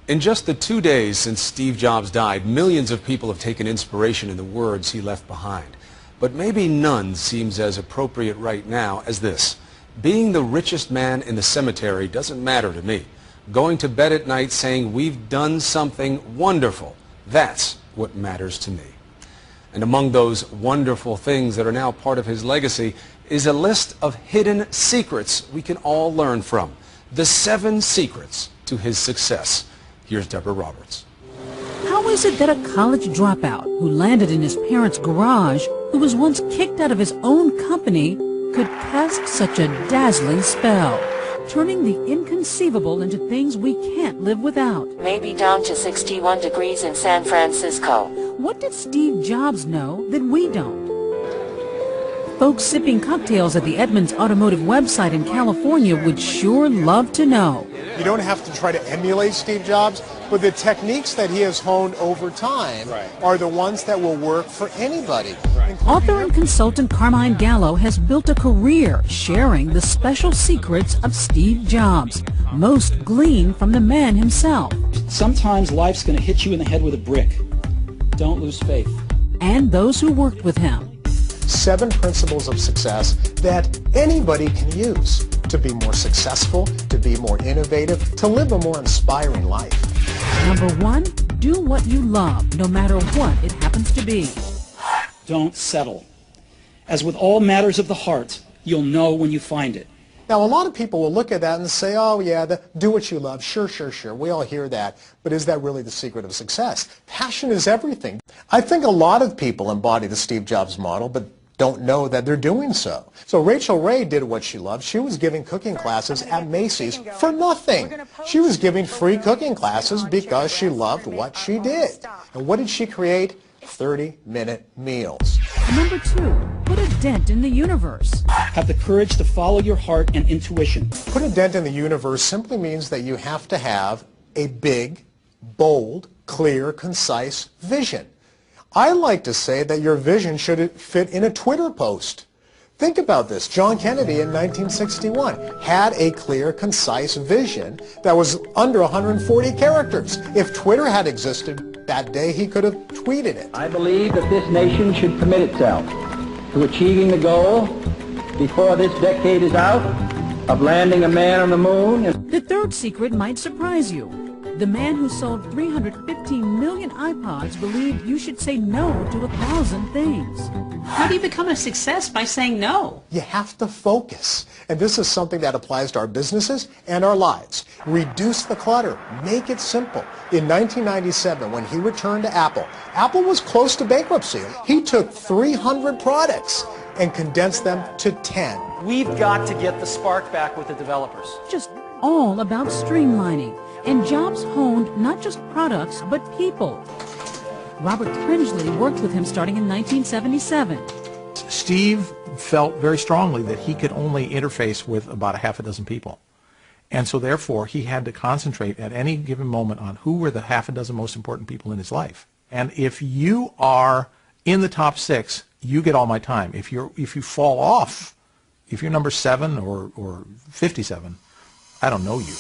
In just the 2 days since Steve Jobs died, millions of people have taken inspiration in the words he left behind. But maybe none seems as appropriate right now as this. Being the richest man in the cemetery doesn't matter to me. Going to bed at night saying we've done something wonderful, that's what matters to me. And among those wonderful things that are now part of his legacy is a list of hidden secrets we can all learn from. The 7 secrets to his success. Here's Deborah Roberts. How is it that a college dropout who landed in his parents' garage, who was once kicked out of his own company, could cast such a dazzling spell, turning the inconceivable into things we can't live without? Maybe down to 61 degrees in San Francisco. What did Steve Jobs know that we don't? Folks sipping cocktails at the Edmunds Automotive website in California would sure love to know. You don't have to try to emulate Steve Jobs, but the techniques that he has honed over time are the ones that will work for anybody. Author and consultant Carmine Gallo has built a career sharing the special secrets of Steve Jobs, most gleaned from the man himself. Sometimes life's going to hit you in the head with a brick. Don't lose faith. And those who worked with him. 7 principles of success that anybody can use to be more successful, to be more innovative, to live a more inspiring life. Number 1, do what you love, no matter what it happens to be. Don't settle. As with all matters of the heart, you'll know when you find it. Now, a lot of people will look at that and say, oh, yeah, do what you love. Sure. We all hear that. But is that really the secret of success? Passion is everything. I think a lot of people embody the Steve Jobs model, but don't know that they're doing so. So Rachel Ray did what she loved. She was giving cooking classes at Macy's for nothing. She was giving free cooking classes because she loved what she did. And what did she create? 30-minute meals. Number 2, put a dent in the universe. Have the courage to follow your heart and intuition. Put a dent in the universe simply means that you have to have a big, bold, clear, concise vision. I like to say that your vision should fit in a Twitter post. Think about this. John Kennedy in 1961 had a clear, concise vision that was under 140 characters. If Twitter had existed that day, he could have tweeted it. I believe that this nation should commit itself to achieving the goal before this decade is out of landing a man on the moon. The 3rd secret might surprise you. The man who sold 315 million iPods believed you should say no to 1,000 things. How do you become a success by saying no? You have to focus. And this is something that applies to our businesses and our lives. Reduce the clutter. Make it simple. In 1997, when he returned to Apple, Apple was close to bankruptcy. He took 300 products and condensed them to 10. We've got to get the spark back with the developers. Just all about streamlining. And Jobs honed not just products, but people. Robert Pringley worked with him starting in 1977. Steve felt very strongly that he could only interface with about 6 people. And so therefore he had to concentrate at any given moment on who were the 6 most important people in his life. And if you are in the top 6, you get all my time. If you fall off, if you're number 7 or 57, I don't know you.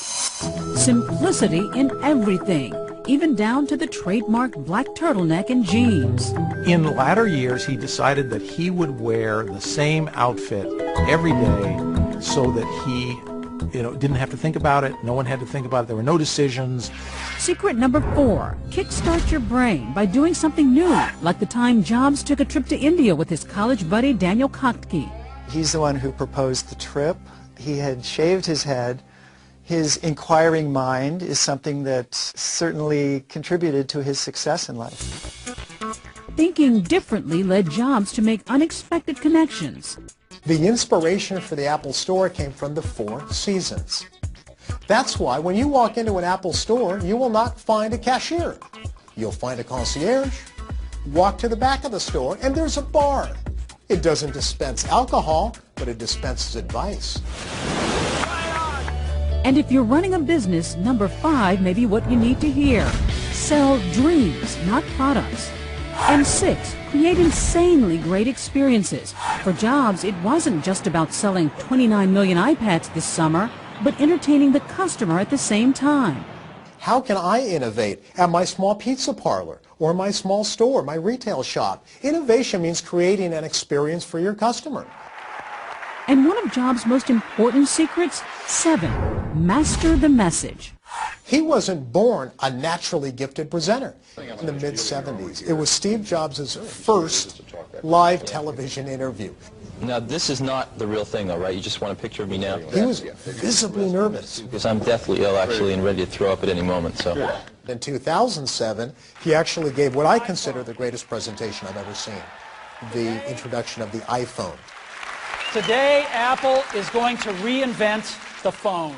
Simplicity in everything, even down to the trademarked black turtleneck and jeans. In latter years, he decided that he would wear the same outfit every day so that he didn't have to think about it. No one had to think about it. There were no decisions. Secret number 4, kickstart your brain by doing something new, like the time Jobs took a trip to India with his college buddy Daniel Kottke. He's the one who proposed the trip. He had shaved his head. His inquiring mind is something that certainly contributed to his success in life. Thinking differently led Jobs to make unexpected connections. The inspiration for the Apple Store came from the 4 seasons. That's why when you walk into an Apple Store, you will not find a cashier. You'll find a concierge. Walk to the back of the store, and there's a bar. It doesn't dispense alcohol, but it dispenses advice. And if you're running a business, number 5 may be what you need to hear. Sell dreams, not products. And 6, create insanely great experiences. For Jobs, it wasn't just about selling 29 million iPads this summer, but entertaining the customer at the same time. How can I innovate at my small pizza parlor or my small store, my retail shop? Innovation means creating an experience for your customer. And one of Jobs' most important secrets, 7, master the message. He wasn't born a naturally gifted presenter. In the mid-70s, it was Steve Jobs' first live television interview. Now, this is not the real thing, though, right? You just want a picture of me now? He was visibly nervous. Because I'm deathly ill, actually, and ready to throw up at any moment, so. In 2007, he actually gave what I consider the greatest presentation I've ever seen, the introduction of the iPhone. Today, Apple is going to reinvent the phone.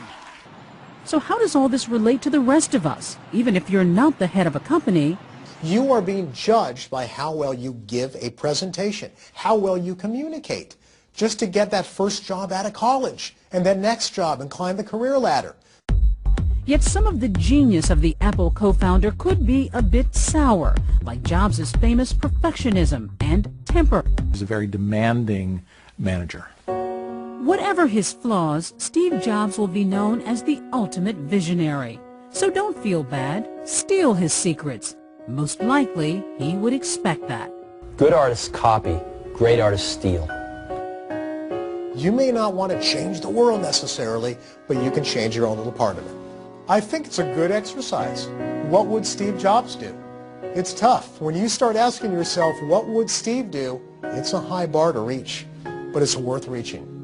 So how does all this relate to the rest of us? Even if you're not the head of a company, you are being judged by how well you give a presentation, how well you communicate, just to get that first job out of college, and that next job and climb the career ladder. Yet some of the genius of the Apple co-founder could be a bit sour, like Jobs' famous perfectionism and temper. He's a very demanding manager. Whatever his flaws, Steve Jobs will be known as the ultimate visionary. So don't feel bad. Steal his secrets. Most likely, he would expect that. Good artists copy, great artists steal. You may not want to change the world necessarily, but you can change your own little part of it. I think it's a good exercise. What would Steve Jobs do? It's tough. When you start asking yourself, what would Steve do? It's a high bar to reach, but it's worth reaching.